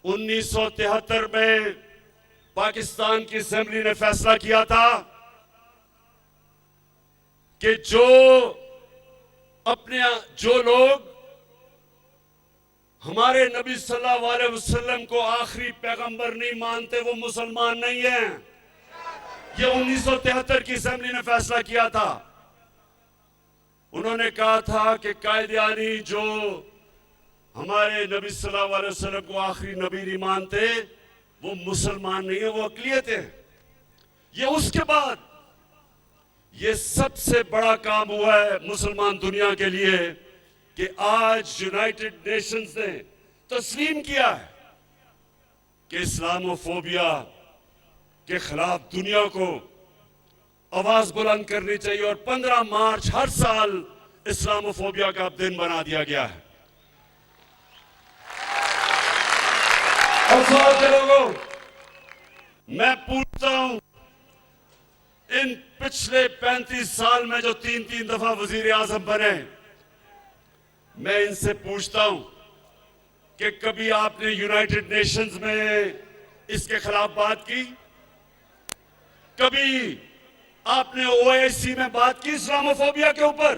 1973 में पाकिस्तान की असेंबली ने फैसला किया था कि जो लोग हमारे नबी सल्लल्लाहु अलैहि वसल्लम को आखिरी पैगंबर नहीं मानते वो मुसलमान नहीं हैं। ये 1973 की असेंबली ने फैसला किया था। उन्होंने कहा था कि कायदियानी जो हमारे नबी सल्लल्लाहु अलैहि वसल्लम को आखिरी नबी नहीं मानते वो मुसलमान नहीं है, वो अक़लियत है। ये उसके बाद ये सबसे बड़ा काम हुआ है मुसलमान दुनिया के लिए कि आज यूनाइटेड नेशंस ने तस्लीम किया है कि इस्लामोफोबिया के खिलाफ दुनिया को आवाज बुलंद करनी चाहिए और 15 मार्च हर साल इस्लामोफोबिया का दिन बना दिया गया है। और लोगों, मैं पूछता हूं, इन पिछले 35 साल में जो 3-3 दफा वजीर आजम बने, मैं इनसे पूछता हूं कि कभी आपने यूनाइटेड नेशंस में इसके खिलाफ बात की? कभी आपने ओआईसी में बात की इस्लामोफोबिया के ऊपर?